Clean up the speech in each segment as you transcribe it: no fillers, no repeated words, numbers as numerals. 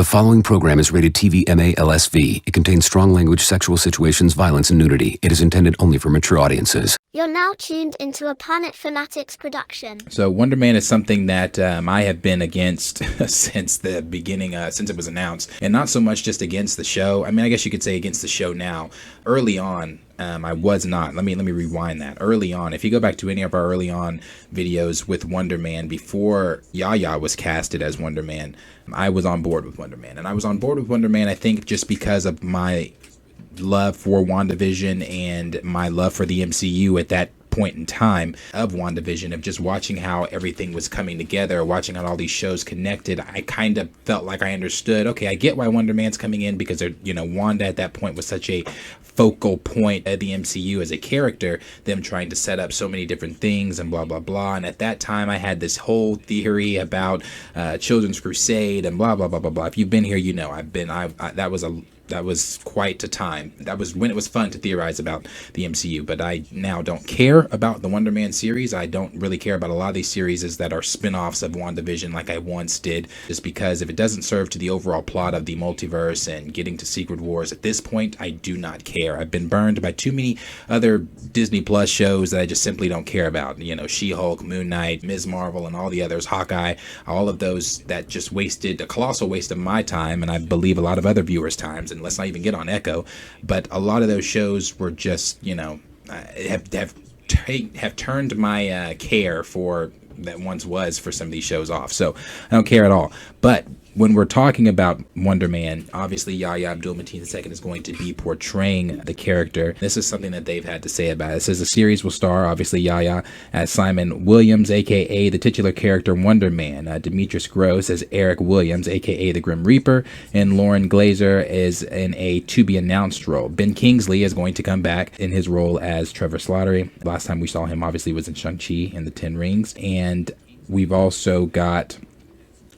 The following program is rated TV MA-LSV. It contains strong language, sexual situations, violence, and nudity. It is intended only for mature audiences. You're now tuned into a Planet Fanatix production. So Wonder Man is something that I have been against since the beginning, since it was announced. And not so much just against the show. I mean, I guess you could say against the show now. Early on, I was not. Let me rewind that. Early on, if you go back to any of our early on videos with Wonder Man, before Yaya was casted as Wonder Man, I was on board with Wonder Man. And I was on board with Wonder Man, I think, just because of my love for WandaVision and my love for the MCU at that point in time of WandaVision, of just watching how everything was coming together, watching how all these shows connected. I kind of felt like I understood, okay, I get why Wonder Man's coming in, because they're, Wanda at that point was such a focal point of the MCU as a character, them trying to set up so many different things and blah blah blah. And at that time I had this whole theory about Children's Crusade and blah blah blah blah blah. If you've been here, that was quite a time. That was when it was fun to theorize about the MCU. But I now don't care about the Wonder Man series. I don't really care about a lot of these series that are spin-offs of WandaVision like I once did, just because if it doesn't serve to the overall plot of the multiverse and getting to Secret Wars at this point, I do not care. I've been burned by too many other Disney Plus shows that I just simply don't care about. She-Hulk, Moon Knight, Ms. Marvel, and all the others, Hawkeye, all of those that just wasted a colossal waste of my time, and I believe a lot of other viewers' times. And let's not even get on Echo, but a lot of those shows were just, have turned my care for that once was for some of these shows off. So I don't care at all. But when we're talking about Wonder Man, obviously Yahya Abdul-Mateen II is going to be portraying the character. This is something that they've had to say about it. It says the series will star, obviously, Yahya as Simon Williams, a.k.a. the titular character Wonder Man. Demetrius Gross as Eric Williams, a.k.a. the Grim Reaper. And Lauren Glazer is in a to-be-announced role. Ben Kingsley is going to come back in his role as Trevor Slattery. Last time we saw him, obviously, was in Shang-Chi and the Ten Rings. And we've also got,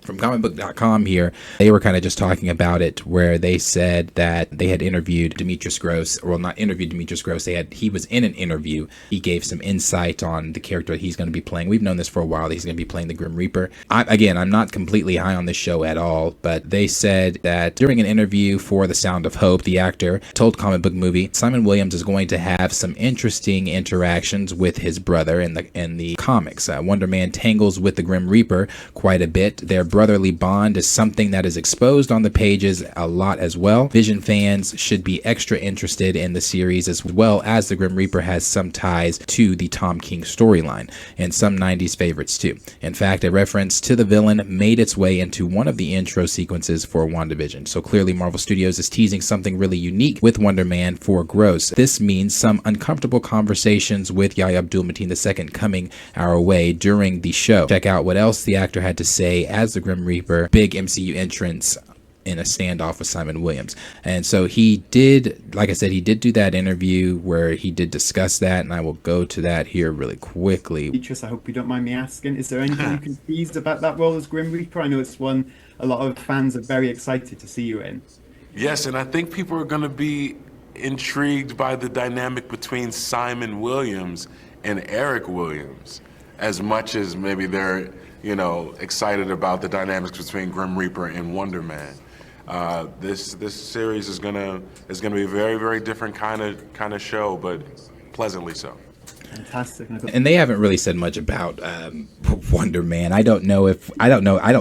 from comicbook.com here, they were kind of just talking about it, where they said that they had interviewed Demetrius Gross, or not interviewed Demetrius Gross, he was in an interview. He gave some insight on the character that he's going to be playing. We've known this for a while, that he's going to be playing the Grim Reaper. I'm not completely high on this show at all, but they said that during an interview for The Sound of Hope, the actor told Comic Book Movie Simon Williams is going to have some interesting interactions with his brother in the comics. Wonder Man tangles with the Grim Reaper quite a bit. Their brotherly bond is something that is exposed on the pages a lot as well. Vision fans should be extra interested in the series, as well as the Grim Reaper has some ties to the Tom King storyline and some 90s favorites too. In fact, a reference to the villain made its way into one of the intro sequences for WandaVision. So clearly Marvel Studios is teasing something really unique with Wonder Man for Gross. This means some uncomfortable conversations with Yahya Abdul-Mateen II coming our way during the show. Check out what else the actor had to say as the Grim Reaper, big MCU entrance in a standoff with Simon Williams. And so he did, like I said, he did do that interview where he did discuss that, and I will go to that here really quickly. Demetrius, I hope you don't mind me asking, is there anything you can tease about that role as Grim Reaper? I know it's one a lot of fans are very excited to see you in. Yes, and I think people are going to be intrigued by the dynamic between Simon Williams and Eric Williams, as much as maybe they're excited about the dynamics between Grim Reaper and Wonder Man. This series is gonna be a very, very different kind of show, but pleasantly so. Fantastic. And they haven't really said much about Wonder Man. I don't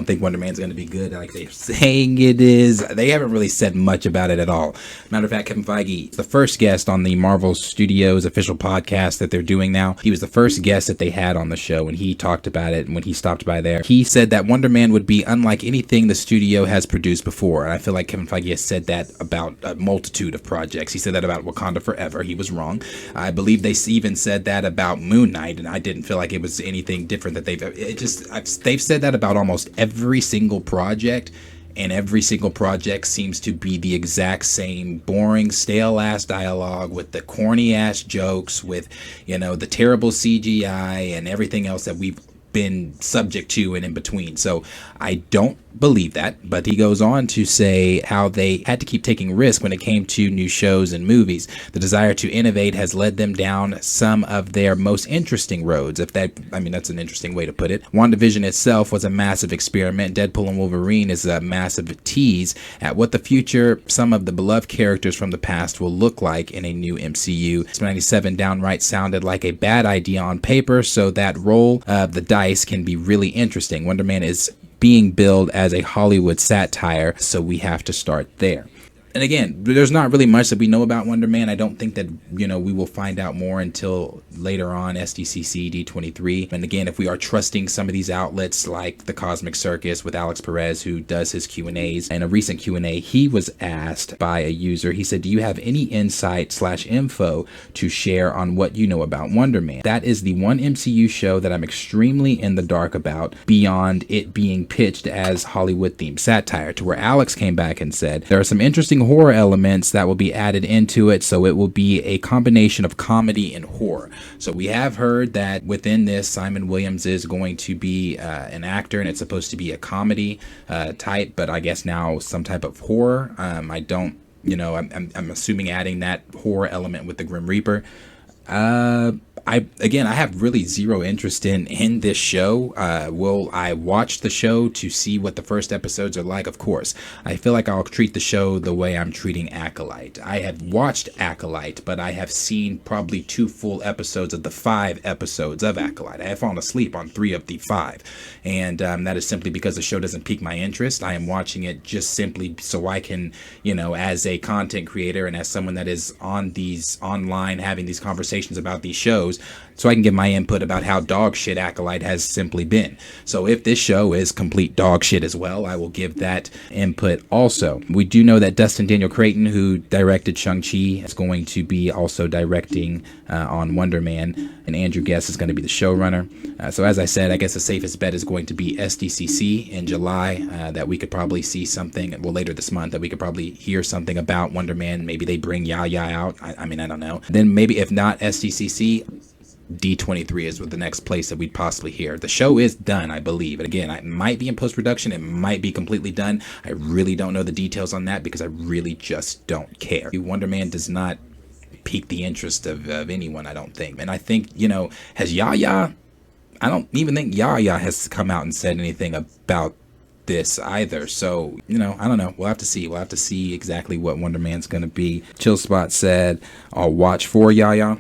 think Wonder Man's going to be good like they're saying it is. They haven't really said much about it at all. Matter of fact, Kevin Feige, the first guest on the Marvel Studios official podcast that they're doing now, he was the first guest that they had on the show, and he talked about it. And when he stopped by there, he said that Wonder Man would be unlike anything the studio has produced before. And I feel like Kevin Feige has said that about a multitude of projects. He said that about Wakanda Forever. He was wrong. I believe they even said that about Moon Knight, and I didn't feel like it was anything different that they've said that about almost every single project, and every single project seems to be the exact same boring, stale ass dialogue with the corny ass jokes, with the terrible CGI and everything else that we've been subject to and in between. So I don't believe that, but he goes on to say how they had to keep taking risks when it came to new shows and movies. The desire to innovate has led them down some of their most interesting roads. That's an interesting way to put it. WandaVision itself was a massive experiment. Deadpool and Wolverine is a massive tease at what the future, some of the beloved characters from the past will look like in a new MCU. X-97 downright sounded like a bad idea on paper, so that roll of the dice can be really interesting. Wonder Man is being billed as a Hollywood satire, so we have to start there. And again, there's not really much that we know about Wonder Man. I don't think that, we will find out more until later on, SDCC, D23. And again, if we are trusting some of these outlets like the Cosmic Circus with Alex Perez, who does his Q&As. In a recent Q&A, he was asked by a user, he said, do you have any insight/info to share on what you know about Wonder Man? That is the one MCU show that I'm extremely in the dark about, beyond it being pitched as Hollywood-themed satire, to where Alex came back and said, there are some interesting horror elements that will be added into it, so it will be a combination of comedy and horror. So we have heard that within this, Simon Williams is going to be an actor, and it's supposed to be a comedy type, but I guess now some type of horror. I'm assuming adding that horror element with the Grim Reaper. I have really zero interest in this show. Will I watch the show to see what the first episodes are like? Of course. I feel like I'll treat the show the way I'm treating Acolyte. I have watched Acolyte, but I have seen probably 2 full episodes of the 5 episodes of Acolyte. I have fallen asleep on 3 of the 5. And that is simply because the show doesn't pique my interest. I am watching it just simply so I can, as a content creator and as someone that is on these online having these conversations about these shows, so I can give my input about how dog shit Acolyte has simply been. So if this show is complete dog shit as well, I will give that input also. We do know that Dustin Daniel Creighton, who directed Shang-Chi, is going to be also directing on Wonder Man, and Andrew Guest is going to be the showrunner. So as I said, I guess the safest bet is going to be SDCC in July, that we could probably see something, later this month, that we could probably hear something about Wonder Man. Maybe they bring Yaya out. I don't know. Then maybe if not SDCC, D23 is the next place that we'd possibly hear. The show is done, I believe. And again, it might be in post-production. It might be completely done. I really don't know the details on that because I really just don't care. Wonder Man does not pique the interest of anyone, I don't think. And I think, has Yaya... I don't even think Yaya has come out and said anything about this either. So, I don't know. We'll have to see. We'll have to see exactly what Wonder Man's going to be. Chillspot said, I'll watch for Yaya.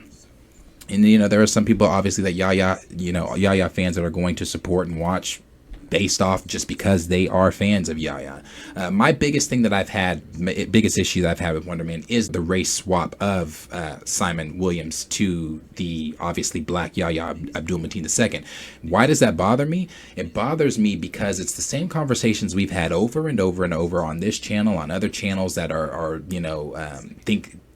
And, there are some people, obviously, that Yaya fans that are going to support and watch based off just because they are fans of Yaya. My biggest thing that biggest issue that I've had with Wonder Man is the race swap of Simon Williams to the obviously black Yaya Abdul-Mateen II. Why does that bother me? It bothers me because it's the same conversations we've had over and over and over on this channel, on other channels that are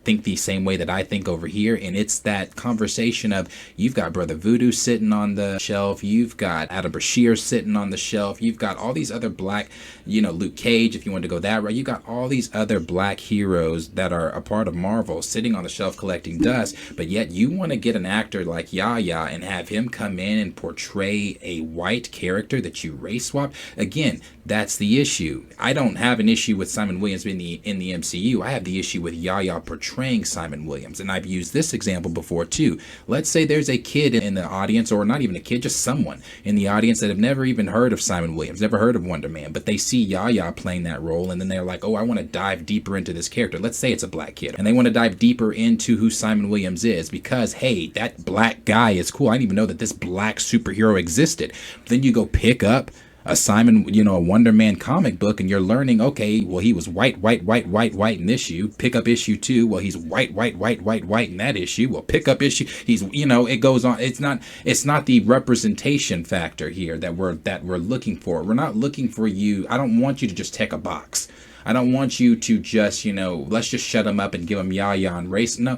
think the same way that I think over here, and it's that conversation of you've got Brother Voodoo sitting on the shelf, you've got Adam Bashir sitting on the shelf, you've got all these other black, Luke Cage, if you want to go that route, you got all these other black heroes that are a part of Marvel sitting on the shelf collecting dust, but yet you want to get an actor like Yaya and have him come in and portray a white character that you race swap. Again, that's the issue. I don't have an issue with Simon Williams in the MCU. I have the issue with Yaya portraying Simon Williams, and I've used this example before too. Let's say there's a kid in the audience, or not even a kid, just someone in the audience that have never even heard of Simon Williams, never heard of Wonder Man, but they see Yaya playing that role, and then they're like, oh, I want to dive deeper into this character. Let's say it's a black kid, and they want to dive deeper into who Simon Williams is because, hey, that black guy is cool. I didn't even know that this black superhero existed. Then you go pick up a Simon, a Wonder Man comic book, and you're learning, okay, well, he was white in this issue. Pick up issue 2. Well, he's white in that issue. Well, pick up issue. He's, it goes on. It's not the representation factor here that we're looking for. We're not looking for you. I don't want you to just check a box. I don't want you to just, let's just shut him up and give him Yahya and race. No,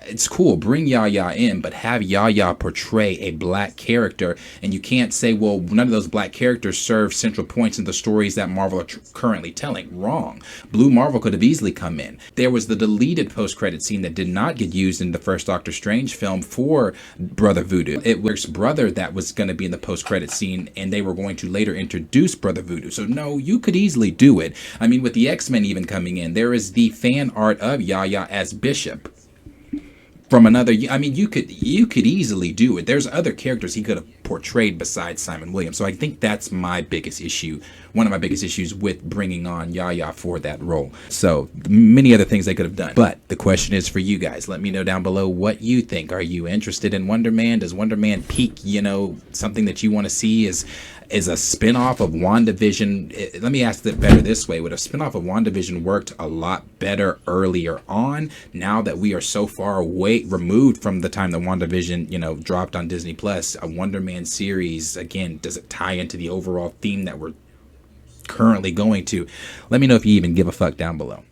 it's cool. Bring Yahya in, but have Yahya portray a black character. And you can't say, well, none of those black characters serve central points in the stories that Marvel are currently telling. Wrong. Blue Marvel could have easily come in. There was the deleted post-credit scene that did not get used in the first Doctor Strange film for Brother Voodoo. It was Brother that was going to be in the post-credit scene, and they were going to later introduce Brother Voodoo. So no, you could easily do it. I mean, with the X-Men even coming in, there is the fan art of Yahya as Bishop. From another, I mean, you could easily do it. There's other characters he could have portrayed besides Simon Williams. So I think that's my biggest issue. One of my biggest issues with bringing on Yahya for that role. So many other things they could have done. But the question is for you guys. Let me know down below what you think. Are you interested in Wonder Man? Does Wonder Man peak, something that you want to see is a spinoff of WandaVision? Let me ask it better this way. Would a spinoff of WandaVision worked a lot better earlier on? Now that we are so far away, removed from the time that WandaVision, dropped on Disney Plus, a Wonder Man series, again, does it tie into the overall theme that we're currently going to? Let me know if you even give a fuck down below.